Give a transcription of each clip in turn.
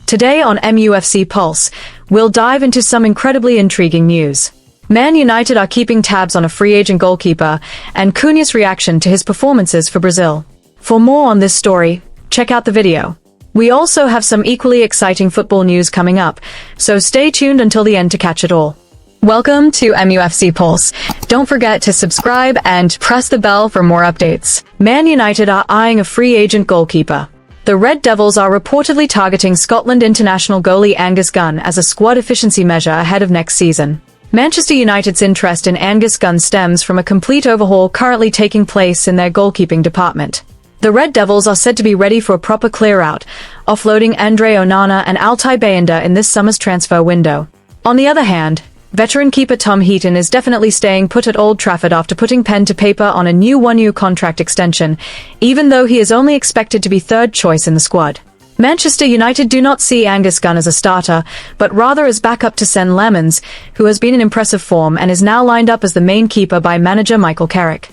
Today on MUFC Pulse, we'll dive into some incredibly intriguing news. Man United are keeping tabs on a free agent goalkeeper, and Cunha's reaction to his performances for Brazil. For more on this story, check out the video. We also have some equally exciting football news coming up, so stay tuned until the end to catch it all. Welcome to MUFC Pulse. Don't forget to subscribe and press the bell for more updates. Man United are eyeing a free agent goalkeeper. The Red Devils are reportedly targeting Scotland international goalie Angus Cunh as a squad efficiency measure ahead of next season. Manchester United's interest in Angus Cunh stems from a complete overhaul currently taking place in their goalkeeping department. The Red Devils are said to be ready for a proper clear-out, offloading Andre Onana and Altay Bayindir in this summer's transfer window. On the other hand, veteran keeper Tom Heaton is definitely staying put at Old Trafford after putting pen to paper on a new one-year contract extension, even though he is only expected to be third choice in the squad. Manchester United do not see Angus Cunh as a starter, but rather as backup to Sen Lemons, who has been in impressive form and is now lined up as the main keeper by manager Michael Carrick.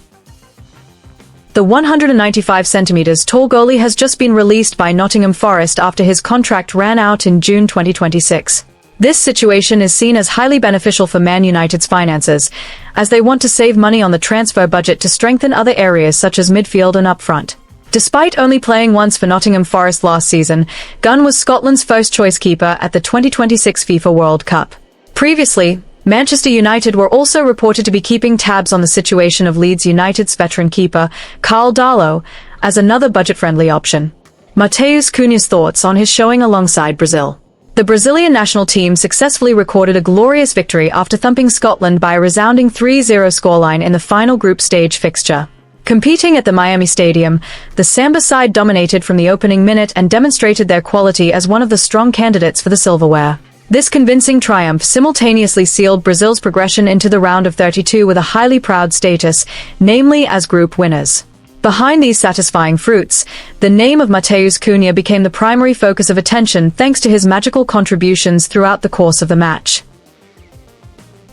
The 195 centimeters tall goalie has just been released by Nottingham Forest after his contract ran out in June 2026. This situation is seen as highly beneficial for Man United's finances, as they want to save money on the transfer budget to strengthen other areas such as midfield and up front. Despite only playing once for Nottingham Forest last season, Cunh was Scotland's first-choice keeper at the 2026 FIFA World Cup. Previously, Manchester United were also reported to be keeping tabs on the situation of Leeds United's veteran keeper, Karl Darlow, as another budget-friendly option. Matheus Cunha's thoughts on his showing alongside Brazil. The Brazilian national team successfully recorded a glorious victory after thumping Scotland by a resounding 3-0 scoreline in the final group stage fixture. Competing at the Miami Stadium, the Samba side dominated from the opening minute and demonstrated their quality as one of the strong candidates for the silverware. This convincing triumph simultaneously sealed Brazil's progression into the round of 32 with a highly proud status, namely as group winners. Behind these satisfying fruits, the name of Matheus Cunha became the primary focus of attention thanks to his magical contributions throughout the course of the match.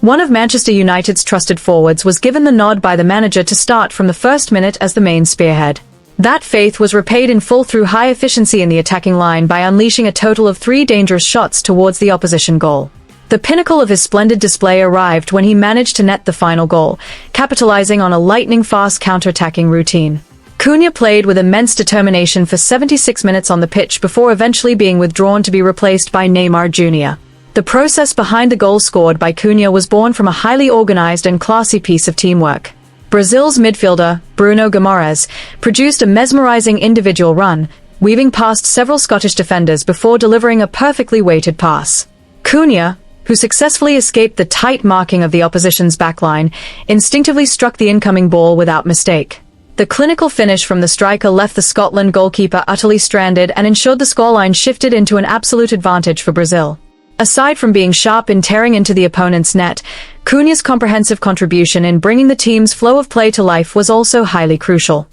One of Manchester United's trusted forwards was given the nod by the manager to start from the first minute as the main spearhead. That faith was repaid in full through high efficiency in the attacking line by unleashing a total of 3 dangerous shots towards the opposition goal. The pinnacle of his splendid display arrived when he managed to net the final goal, capitalizing on a lightning-fast counter-attacking routine. Cunha played with immense determination for 76 minutes on the pitch before eventually being withdrawn to be replaced by Neymar Jr. The process behind the goal scored by Cunha was born from a highly organized and classy piece of teamwork. Brazil's midfielder, Bruno Guimarães, produced a mesmerizing individual run, weaving past several Scottish defenders before delivering a perfectly weighted pass. Cunha, who successfully escaped the tight marking of the opposition's backline, instinctively struck the incoming ball without mistake. The clinical finish from the striker left the Scotland goalkeeper utterly stranded and ensured the scoreline shifted into an absolute advantage for Brazil. Aside from being sharp in tearing into the opponent's net, Cunha's comprehensive contribution in bringing the team's flow of play to life was also highly crucial.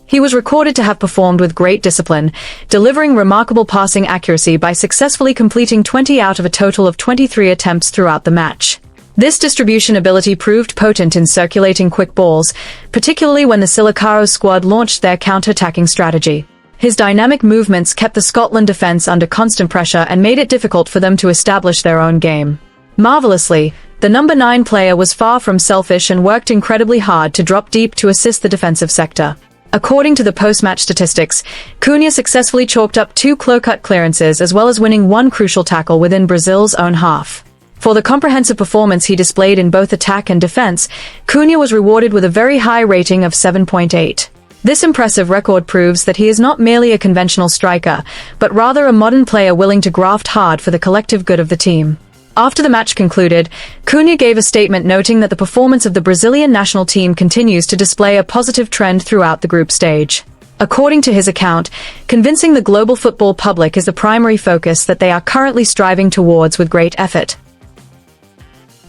He was recorded to have performed with great discipline, delivering remarkable passing accuracy by successfully completing 20 out of a total of 23 attempts throughout the match. This distribution ability proved potent in circulating quick balls, particularly when the Silicaro squad launched their counter-attacking strategy. His dynamic movements kept the Scotland defence under constant pressure and made it difficult for them to establish their own game. Marvelously, the number 9 player was far from selfish and worked incredibly hard to drop deep to assist the defensive sector. According to the post-match statistics, Cunha successfully chalked up 2 clear-cut clearances as well as winning 1 crucial tackle within Brazil's own half. For the comprehensive performance he displayed in both attack and defense, Cunha was rewarded with a very high rating of 7.8. This impressive record proves that he is not merely a conventional striker, but rather a modern player willing to graft hard for the collective good of the team. After the match concluded, Cunha gave a statement noting that the performance of the Brazilian national team continues to display a positive trend throughout the group stage. According to his account, convincing the global football public is the primary focus that they are currently striving towards with great effort.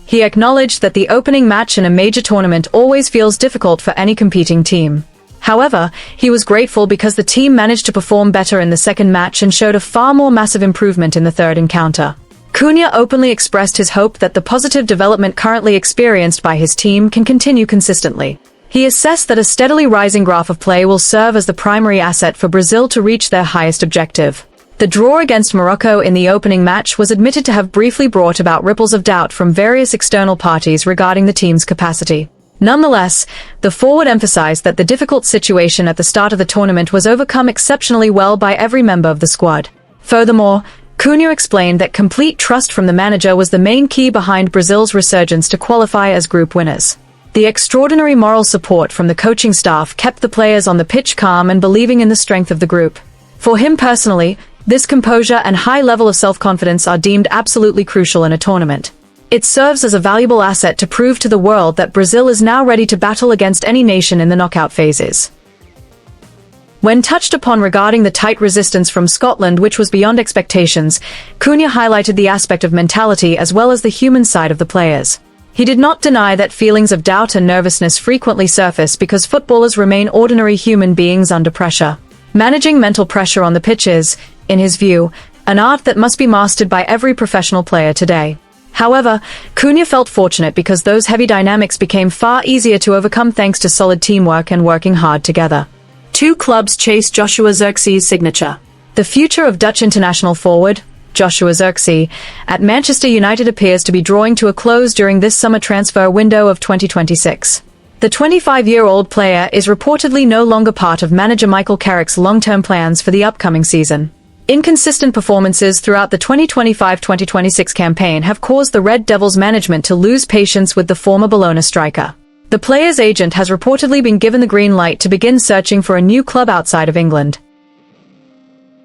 He acknowledged that the opening match in a major tournament always feels difficult for any competing team. However, he was grateful because the team managed to perform better in the second match and showed a far more massive improvement in the third encounter. Cunha openly expressed his hope that the positive development currently experienced by his team can continue consistently. He assessed that a steadily rising graph of play will serve as the primary asset for Brazil to reach their highest objective. The draw against Morocco in the opening match was admitted to have briefly brought about ripples of doubt from various external parties regarding the team's capacity. Nonetheless, the forward emphasized that the difficult situation at the start of the tournament was overcome exceptionally well by every member of the squad. Furthermore, Cunha explained that complete trust from the manager was the main key behind Brazil's resurgence to qualify as group winners. The extraordinary moral support from the coaching staff kept the players on the pitch calm and believing in the strength of the group. For him personally, this composure and high level of self-confidence are deemed absolutely crucial in a tournament. It serves as a valuable asset to prove to the world that Brazil is now ready to battle against any nation in the knockout phases. When touched upon regarding the tight resistance from Scotland, which was beyond expectations, Cunha highlighted the aspect of mentality as well as the human side of the players. He did not deny that feelings of doubt and nervousness frequently surface because footballers remain ordinary human beings under pressure. Managing mental pressure on the pitch is, in his view, an art that must be mastered by every professional player today. However, Cunha felt fortunate because those heavy dynamics became far easier to overcome thanks to solid teamwork and working hard together. Two clubs chase Joshua Zirkzee's signature. The future of Dutch international forward, Joshua Zirkzee, at Manchester United appears to be drawing to a close during this summer transfer window of 2026. The 25-year-old player is reportedly no longer part of manager Michael Carrick's long-term plans for the upcoming season. Inconsistent performances throughout the 2025-2026 campaign have caused the Red Devils management to lose patience with the former Bologna striker. The player's agent has reportedly been given the green light to begin searching for a new club outside of England.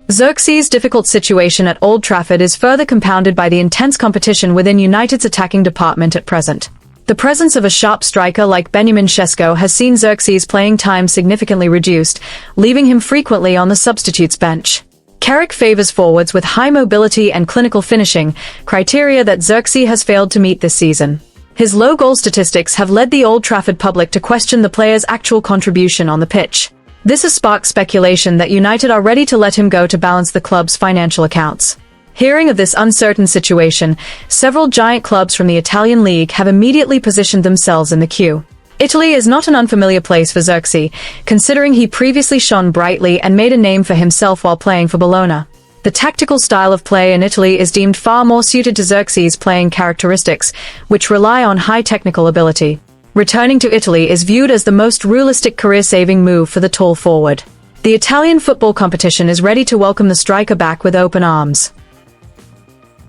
Zirkzee's difficult situation at Old Trafford is further compounded by the intense competition within United's attacking department at present. The presence of a sharp striker like Benjamin Sesko has seen Zirkzee's playing time significantly reduced, leaving him frequently on the substitutes bench. Carrick favors forwards with high mobility and clinical finishing, criteria that Zirkzee has failed to meet this season. His low goal statistics have led the Old Trafford public to question the player's actual contribution on the pitch. This has sparked speculation that United are ready to let him go to balance the club's financial accounts. Hearing of this uncertain situation, several giant clubs from the Italian league have immediately positioned themselves in the queue. Italy is not an unfamiliar place for Zirkzee, considering he previously shone brightly and made a name for himself while playing for Bologna. The tactical style of play in Italy is deemed far more suited to Zirkzee's playing characteristics, which rely on high technical ability. Returning to Italy is viewed as the most realistic career-saving move for the tall forward. The Italian football competition is ready to welcome the striker back with open arms.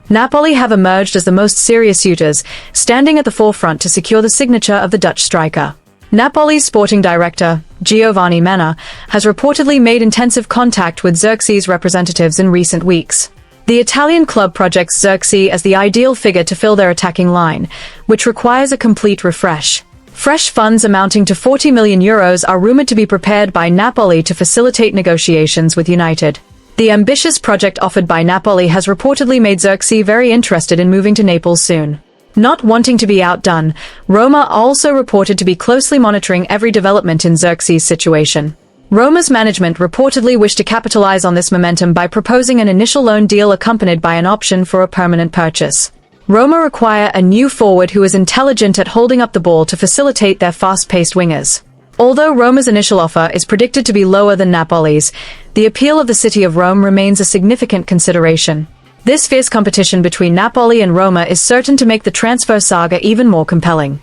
Napoli have emerged as the most serious suitors, standing at the forefront to secure the signature of the Dutch striker. Napoli's sporting director, Giovanni Menna, has reportedly made intensive contact with Zirkzee's representatives in recent weeks. The Italian club projects Zirkzee as the ideal figure to fill their attacking line, which requires a complete refresh. Fresh funds amounting to €40 million are rumored to be prepared by Napoli to facilitate negotiations with United. The ambitious project offered by Napoli has reportedly made Zirkzee very interested in moving to Naples soon. Not wanting to be outdone, Roma are also reported to be closely monitoring every development in Zirkzee's situation. Roma's management reportedly wished to capitalize on this momentum by proposing an initial loan deal accompanied by an option for a permanent purchase. Roma require a new forward who is intelligent at holding up the ball to facilitate their fast-paced wingers. Although Roma's initial offer is predicted to be lower than Napoli's, the appeal of the city of Rome remains a significant consideration. This fierce competition between Napoli and Roma is certain to make the transfer saga even more compelling.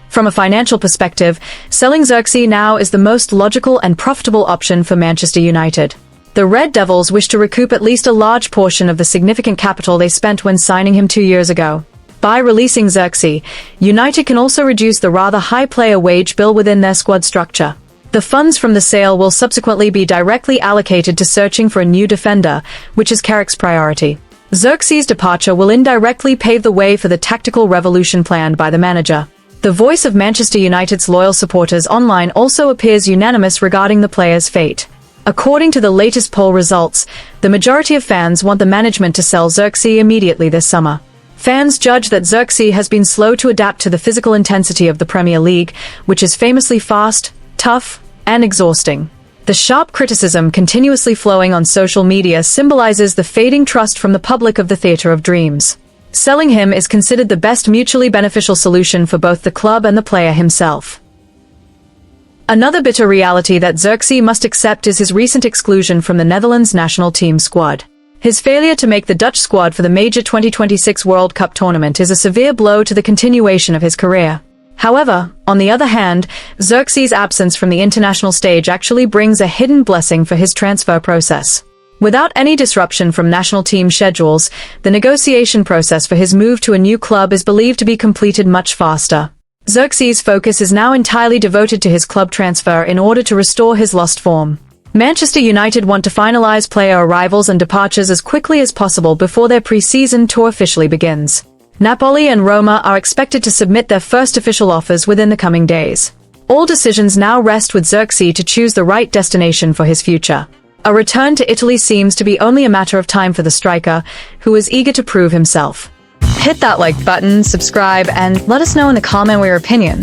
From a financial perspective, selling Zirkzee now is the most logical and profitable option for Manchester United. The Red Devils wish to recoup at least a large portion of the significant capital they spent when signing him 2 years ago. By releasing Zirkzee, United can also reduce the rather high player wage bill within their squad structure. The funds from the sale will subsequently be directly allocated to searching for a new defender, which is Carrick's priority. Zirkzee's departure will indirectly pave the way for the tactical revolution planned by the manager. The voice of Manchester United's loyal supporters online also appears unanimous regarding the player's fate. According to the latest poll results, the majority of fans want the management to sell Zirkzee immediately this summer. Fans judge that Zirkzee has been slow to adapt to the physical intensity of the Premier League, which is famously fast, tough, and exhausting. The sharp criticism continuously flowing on social media symbolizes the fading trust from the public of the Theatre of Dreams. Selling him is considered the best mutually beneficial solution for both the club and the player himself. Another bitter reality that Xerxes must accept is his recent exclusion from the Netherlands national team squad. His failure to make the Dutch squad for the major 2026 World Cup tournament is a severe blow to the continuation of his career. However, on the other hand, Xerxes' absence from the international stage actually brings a hidden blessing for his transfer process. Without any disruption from national team schedules, the negotiation process for his move to a new club is believed to be completed much faster. Xerxes' focus is now entirely devoted to his club transfer in order to restore his lost form. Manchester United want to finalize player arrivals and departures as quickly as possible before their pre-season tour officially begins. Napoli and Roma are expected to submit their first official offers within the coming days. All decisions now rest with Xerxes to choose the right destination for his future. A return to Italy seems to be only a matter of time for the striker, who is eager to prove himself. Hit that like button, subscribe, and let us know in the comment your opinion.